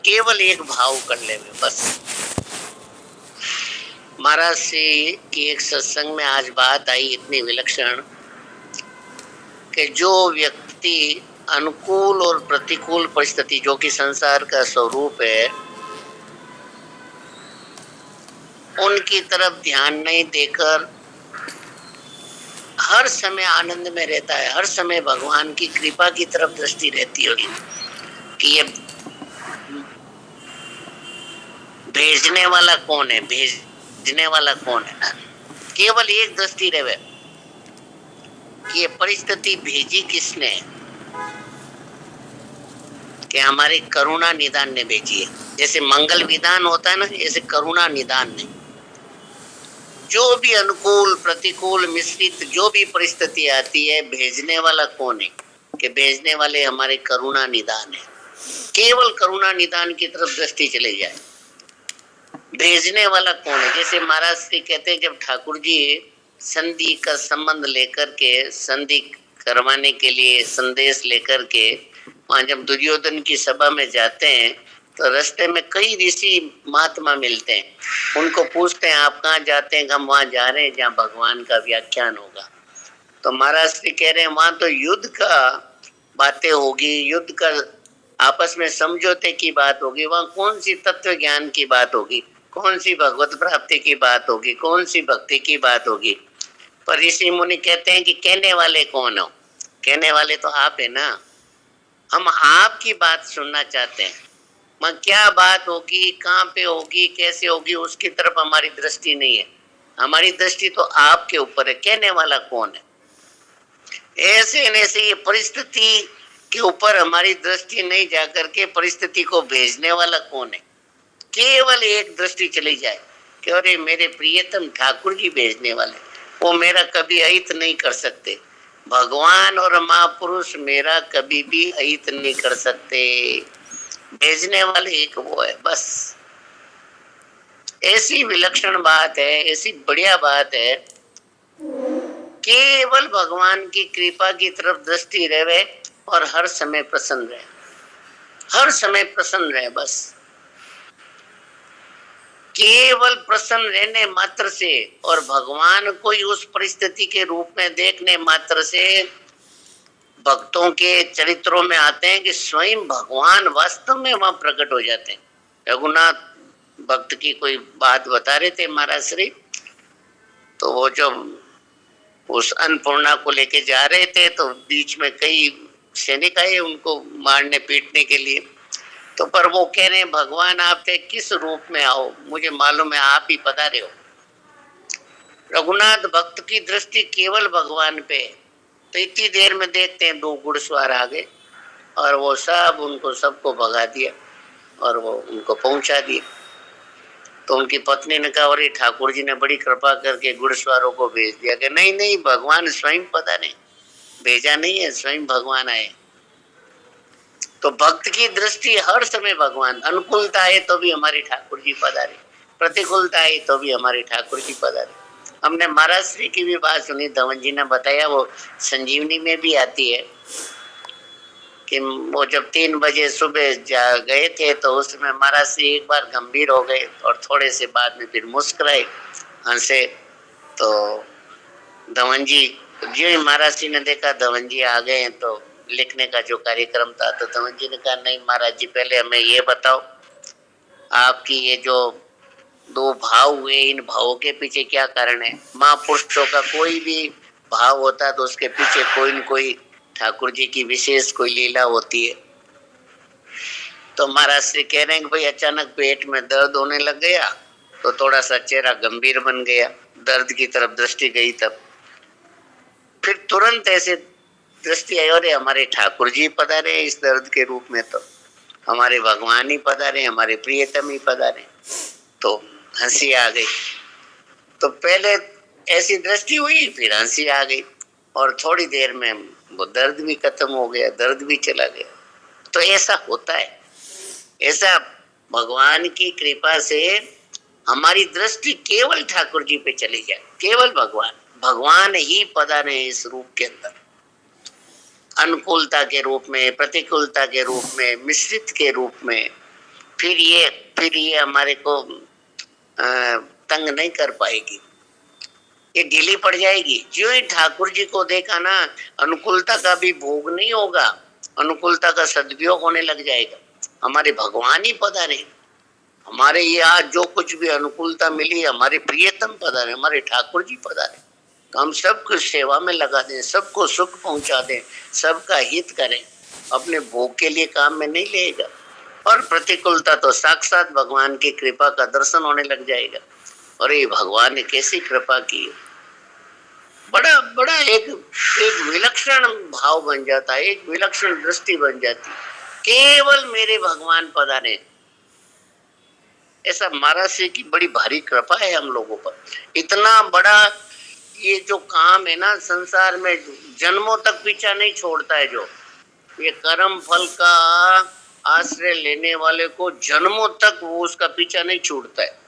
केवल एक भाव कर ले बस। महाराज से की एक सत्संग में आज बात आई इतनी विलक्षण कि जो व्यक्ति अनुकूल और प्रतिकूल परिस्थिति जो कि संसार का स्वरूप है उनकी तरफ ध्यान नहीं देकर हर समय आनंद में रहता है, हर समय भगवान की कृपा की तरफ दृष्टि रहती होगी कि ये भेजने वाला कौन है, भेजने वाला कौन है। केवल एक दृष्टि रहे कि ये परिस्थिति भेजी किसने, कि हमारे करुणा निदान ने भेजी है। जैसे मंगल विधान होता है ना, ऐसे करुणा निदान ने जो भी अनुकूल प्रतिकूल मिश्रित जो भी परिस्थिति आती है, भेजने वाला कौन है, कि भेजने वाले हमारे करुणा निदान है। केवल करुणा निदान की तरफ दृष्टि चले जाए, भेजने वाला कौन है। जैसे महाराज श्री कहते हैं जब ठाकुर जी संधि का संबंध लेकर के, संधि करवाने के लिए संदेश लेकर के वहां जब दुर्योधन की सभा में जाते हैं तो रास्ते में कई ऋषि महात्मा मिलते हैं। उनको पूछते हैं आप कहाँ जाते हैं, हम वहां जा रहे हैं जहाँ भगवान का व्याख्यान होगा। तो महाराज श्री कह रहे हैं वहां तो युद्ध का बातें होगी, युद्ध का आपस में समझौते की बात होगी, वहां कौन सी तत्व ज्ञान की बात होगी, कौन सी भगवत प्राप्ति की बात होगी, कौन सी भक्ति की बात होगी। पर ऋषि मुनि कहते हैं कि कहने वाले कौन हो, कहने वाले तो आप है ना, हम आपकी बात सुनना चाहते हैं। वहां क्या बात होगी, कहाँ पे होगी, कैसे होगी, उसकी तरफ हमारी दृष्टि नहीं है, हमारी दृष्टि तो आपके ऊपर है। कहने वाला कौन है, ऐसे ये परिस्थिति के ऊपर हमारी दृष्टि नहीं जाकर के परिस्थिति को भेजने वाला कौन है। केवल एक दृष्टि चली जाए कि अरे मेरे प्रियतम ठाकुर जी भेजने वाले, वो मेरा कभी अहित नहीं कर सकते। भगवान और महापुरुष मेरा कभी भी अहित नहीं कर सकते, भेजने वाले एक वो है बस। ऐसी विलक्षण बात है, ऐसी बढ़िया बात है, केवल भगवान की कृपा की तरफ दृष्टि रहे और हर समय प्रसन्न रहे, हर समय प्रसन्न रहे बस। केवल प्रसन्न रहने मात्र से और भगवान को ही उस परिस्थिति के रूप में देखने मात्र से भक्तों के चरित्रों में आते हैं कि स्वयं भगवान वास्तव में वहां प्रकट हो जाते हैं। रघुनाथ भक्त की कोई बात बता रहे थे महाराज श्री, तो वो जब उस अन्नपूर्णा को लेके जा रहे थे तो बीच में कई सैनिक आए उनको मारने पीटने के लिए। तो पर वो कह रहे हैं भगवान आप थे, किस रूप में आओ, मुझे मालूम है आप ही पधारे हो। रघुनाथ भक्त की दृष्टि केवल भगवान पे है। तो इतनी देर में देखते हैं 2 घुड़सवार आ गए और वो सब उनको सबको भगा दिया और वो उनको पहुंचा दिया। तो उनकी पत्नी ने कहा अरे ठाकुर जी ने बड़ी कृपा करके घुड़सवारों को भेज दिया। कि नहीं नहीं, भगवान स्वयं पधारे, भेजा नहीं है, स्वयं भगवान आए। तो भक्त की दृष्टि हर समय भगवान, अनुकूलता है तो भी हमारे ठाकुर जी पधारे, प्रतिकूलता है तो भी हमारे ठाकुर जी पधारे। हमने महाराज श्री की भी बात सुनी, धवन जी ने बताया, वो संजीवनी में भी आती है कि वो जब 3 बजे सुबह गए थे तो उसमें महाराज श्री एक बार गंभीर हो गए और थोड़े से बाद में फिर मुस्कुराए, हंसे। तो धवन जी जो ही महाराज जी ने देखा धवन जी आ गए हैं तो लिखने का जो कार्यक्रम था, तो धवन जी ने कहा नहीं महाराज जी पहले हमें ये बताओ आपकी ये जो 2 भाव हुए, इन भावों के पीछे क्या कारण है। महापुरुषों का कोई भी भाव होता है तो उसके पीछे कोई न कोई ठाकुर जी की विशेष कोई लीला होती है। तो महाराज श्री कह रहे हैं कि भाई अचानक पेट में दर्द होने लग गया तो थोड़ा सा चेहरा गंभीर बन गया, दर्द की तरफ दृष्टि गई। तब फिर तुरंत ऐसे दृष्टि आई, अरे हमारे ठाकुर जी पधारे इस दर्द के रूप में, तो हमारे भगवान ही पधारे, हमारे प्रियतम ही पधारे। तो हंसी आ गई। तो पहले ऐसी दृष्टि हुई, फिर हंसी आ गई और थोड़ी देर में वो दर्द भी खत्म हो गया, दर्द भी चला गया। तो ऐसा होता है, ऐसा भगवान की कृपा से हमारी दृष्टि केवल ठाकुर जी पे चली जाए, केवल भगवान, भगवान ही पधारे इस रूप के अंदर, अनुकूलता के रूप में, प्रतिकूलता के रूप में, मिश्रित के रूप में। फिर ये हमारे को तंग नहीं कर पाएगी, ये ढीली पड़ जाएगी। जो ही ठाकुर जी को देखा ना, अनुकूलता का भी भोग नहीं होगा, अनुकूलता का सदुपयोग होने लग जाएगा। हमारे भगवान ही पधारे, हमारे ये आज जो कुछ भी अनुकूलता मिली, हमारे प्रियतम पधारे, हमारे ठाकुर जी पधारे। तो हम सबको सेवा में लगा दें, सबको सुख पहुंचा दें, सबका हित करें, अपने भोग के लिए काम में नहीं लेगा। और प्रतिकूलता तो साक्षात भगवान की कृपा का दर्शन होने लग जाएगा। और ये भगवान ने कैसी कृपा की, बड़ा बड़ा एक विलक्षण भाव बन जाता है, एक विलक्षण दृष्टि बन जाती। केवल मेरे भगवान पधारे, ऐसा महाराज से की बड़ी भारी कृपा है हम लोगों पर। इतना बड़ा ये जो काम है ना संसार में, जन्मों तक पीछा नहीं छोड़ता है। जो ये कर्म फल का आश्रय लेने वाले को जन्मों तक वो उसका पीछा नहीं छूटता है।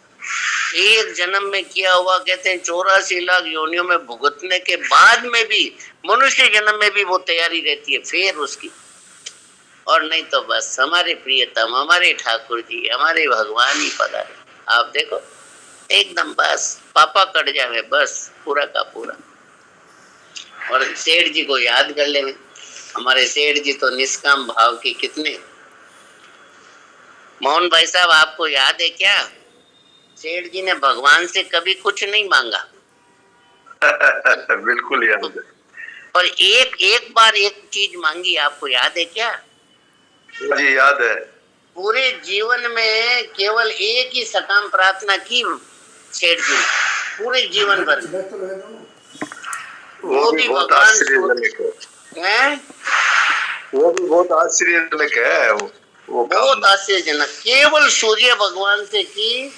एक जन्म में किया हुआ कहते हैं 84 लाख योनियों में भुगतने के बाद में भी, मनुष्य जन्म में भी वो तैयारी रहती है फिर उसकी। और नहीं तो बस हमारे प्रियतम, हमारे ठाकुर जी, हमारे भगवान ही पधारे। आप देखो एकदम बस पापा कट जावे, बस पूरा का पूरा। और सेठ जी को याद कर ले, हमारे सेठ जी तो निष्काम भाव की कितने। मोहन भाई साहब आपको याद है क्या, सेठ जी ने भगवान से कभी कुछ नहीं मांगा। बिल्कुल याद है। पर एक बार एक चीज मांगी, आपको याद है क्या? जी याद है। पूरे जीवन में केवल एक ही सकाम प्रार्थना की सेठ जी ने, पूरे जीवन भर। वो भी बहुत आश्चर्यजनक है। वो भी बहुत आश्चर्यजनक है। वो बहुत आश्चर्यजनक, केवल सूर्य भगवान से की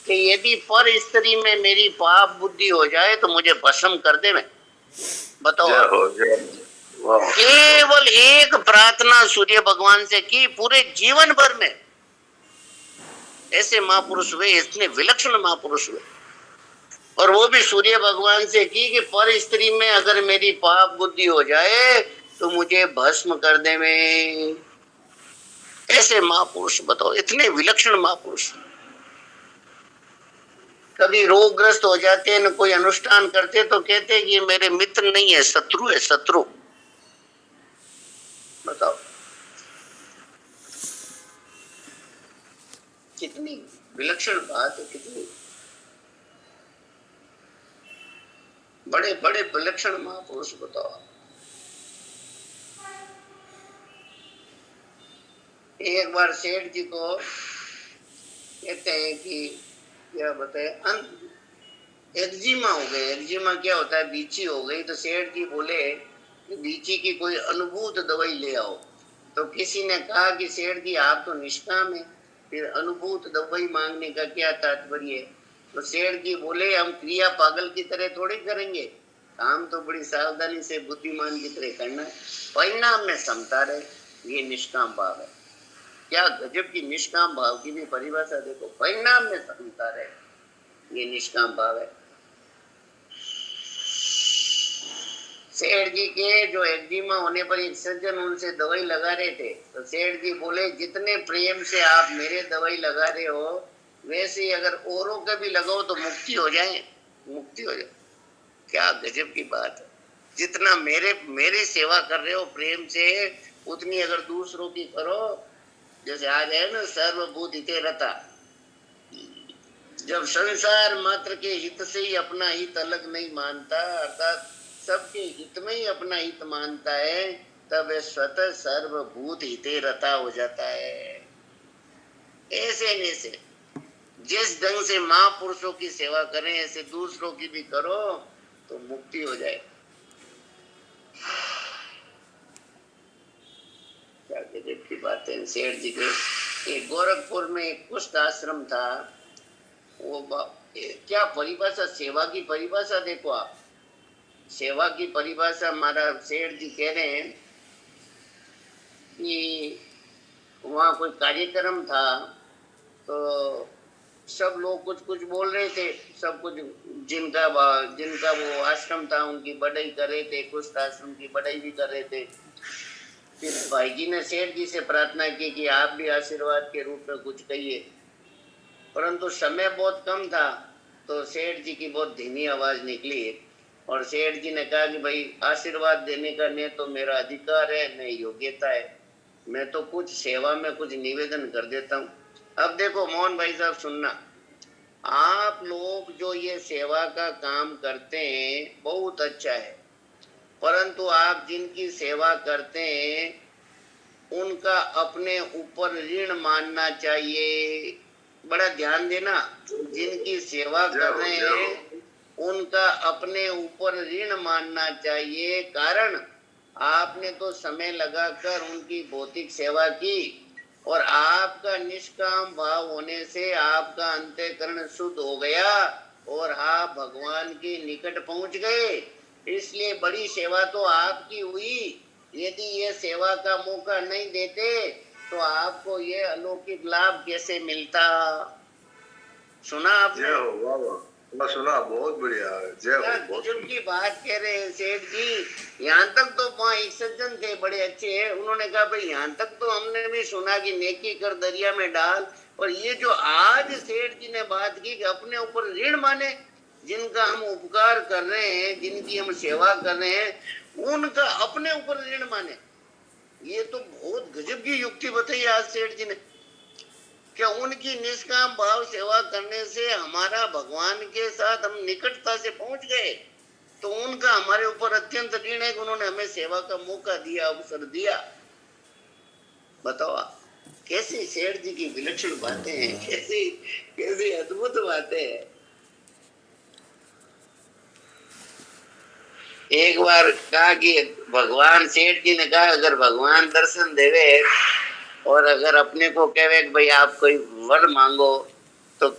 कि यदि पर स्त्री में मेरी पाप बुद्धि हो जाए तो मुझे भस्म कर दे। मैं बताओ, केवल एक प्रार्थना सूर्य भगवान से की पूरे जीवन भर में। ऐसे महापुरुष हुए, इतने विलक्षण महापुरुष हुए। और वो भी सूर्य भगवान से की कि पर स्त्री में अगर मेरी पाप बुद्धि हो जाए तो मुझे भस्म कर दे। में ऐसे महापुरुष, बताओ इतने विलक्षण महापुरुष। कभी रोगग्रस्त हो जाते हैं, न कोई अनुष्ठान करते तो कहते हैं कि मेरे मित्र नहीं है, शत्रु है, शत्रु। बताओ कितनी विलक्षण बात है, कितनी बड़े बड़े विलक्षण महापुरुष। बताओ एक बार सेठ जी को कहते हैं कि क्या बताए, एक्जिमा हो गए। एक्जिमा क्या होता है, बीची हो गई। तो सेठ जी बोले कि बीची की कोई अनुभूत दवाई ले आओ। तो किसी ने कहा कि सेठ जी आप तो निष्काम है, फिर अनुभूत दवाई मांगने का क्या तात्पर्य है? तो सेठ जी बोले हम क्रिया पागल की तरह थोड़े करेंगे, काम तो बड़ी सावधानी से बुद्धिमान की तरह करना है। परिणाम में समता रहे, ये निष्काम भाव है। क्या गजब की निष्काम भाव की भी परिभाषा देखो, परिणाम में समता रहे, ये निष्काम भाव है। सेठ जी के जो एक्जिमा होने पर एक सज्जन उनसे दवाई लगा रहे थे। तो सेठ जी बोले जितने प्रेम से आप मेरे दवाई लगा रहे हो, वैसे ही अगर औरों का भी लगाओ तो मुक्ति हो जाए, मुक्ति हो जाए। क्या गजब की बात है। जितना मेरी सेवा कर रहे हो प्रेम से, उतनी अगर दूसरों की करो। जैसे आज है ना सर्वभूत हिते रता, जब संसार मात्र के हित से ही अपना हित अलग नहीं मानता, अर्थात सबके हित में ही अपना हित मानता है, तब स्वतः सर्वभूत हिते रता हो जाता है। ऐसे ऐसे जिस ढंग से महापुरुषों की सेवा करें, ऐसे दूसरों की भी करो तो मुक्ति हो जाए। क्या गजब की बात है। सेठ जी के गोरखपुर में एक कुष्ठ आश्रम था। वो क्या परिभाषा, सेवा की परिभाषा देखो आप। सेवा की परिभाषा हमारा सेठ जी कह रहे हैं कि वहाँ कोई कार्यक्रम था, तो सब लोग कुछ कुछ बोल रहे थे, सब कुछ जिनका वो आश्रम था उनकी बड़ाई कर रहे थे, कुछ आश्रम की बड़ाई भी कर रहे थे। फिर भाई जी ने सेठ जी से प्रार्थना की कि आप भी आशीर्वाद के रूप में कुछ कहिए, परंतु समय बहुत कम था, तो सेठ जी की बहुत धीमी आवाज निकली और सेठ जी ने कहा कि भाई आशीर्वाद देने का न तो मेरा अधिकार है न योग्यता है, मैं तो कुछ सेवा में कुछ निवेदन कर देता हूँ। अब देखो मोहन भाई साहब सुनना, आप लोग जो ये सेवा का काम करते हैं बहुत अच्छा है, परंतु आप जिनकी सेवा करते हैं उनका अपने ऊपर ऋण मानना चाहिए। बड़ा ध्यान देना, जिनकी सेवा कर रहे हैं उनका अपने ऊपर ऋण मानना चाहिए। कारण आपने तो समय लगाकर उनकी भौतिक सेवा की और आपका निष्काम भाव होने से आपका अंतःकरण शुद्ध हो गया और आप भगवान के निकट पहुंच गए, इसलिए बड़ी सेवा तो आपकी हुई। यदि ये सेवा का मौका नहीं देते तो आपको ये अलौकिक लाभ कैसे मिलता। सुना आपने? जय हो, वाह वाह, मैं सुना, बहुत बढ़िया, जय हो। बहुत की बात कह रहे हैं सेठ जी। यहाँ तक तो वहाँ एक सज्जन थे बड़े अच्छे हैं, उन्होंने कहा भाई यहाँ तक तो हमने भी सुना कि नेकी कर दरिया में डाल, और ये जो आज सेठ जी ने बात की कि अपने ऊपर ऋण माने, जिनका हम उपकार कर रहे हैं, जिनकी हम सेवा कर रहे हैं, उनका अपने ऊपर ऋण माने, ये तो बहुत गजब की युक्ति बताई आज सेठ जी ने। क्या उनकी निष्काम भाव सेवा करने से हमारा भगवान के साथ हम निकटता से पहुंच गए, तो उनका हमारे ऊपर अत्यंत ऋण है कि उन्होंने हमें सेवा का मौका दिया, अवसर दिया। बताओ कैसी सेठ जी की विलक्षण बातें हैं, कैसी कैसी अद्भुत बातें हैं। एक बार कहा कि भगवान, सेठ जी ने कहा अगर भगवान दर्शन देवे और अगर अपने को कहे कि भाई आप कोई वर मांगो, तो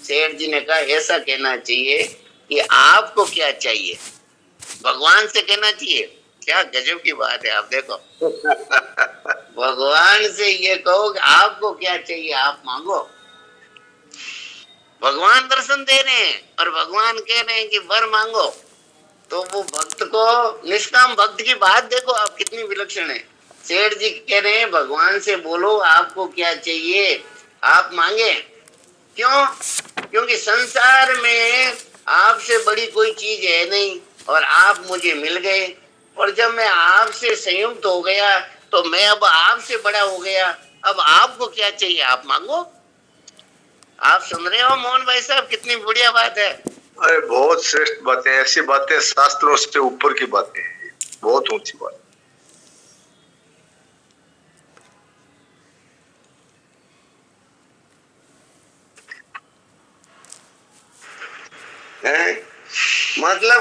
सेठ जी ने कहा ऐसा कहना चाहिए कि आपको क्या चाहिए, भगवान से कहना चाहिए। क्या गजब की बात है, आप देखो भगवान से ये कहो कि आपको क्या चाहिए आप मांगो। भगवान दर्शन दे रहे हैं और भगवान कह रहे हैं कि वर मांगो, तो वो भक्त को, निष्काम भक्त की बात देखो आप कितनी विलक्षण है। सेठ जी कह रहे हैं भगवान से बोलो आपको क्या चाहिए आप मांगे। क्यों? क्योंकि संसार में आपसे बड़ी कोई चीज है नहीं और आप मुझे मिल गए, और जब मैं आपसे संयुक्त हो गया तो मैं अब आपसे बड़ा हो गया। अब आपको क्या चाहिए आप मांगो। आप सुन रहे हो मोहन भाई साहब, कितनी बढ़िया बात है। अरे बहुत श्रेष्ठ बातें, ऐसी बातें शास्त्रों से ऊपर की बातें हैं, बहुत ऊंची बात है। मतलब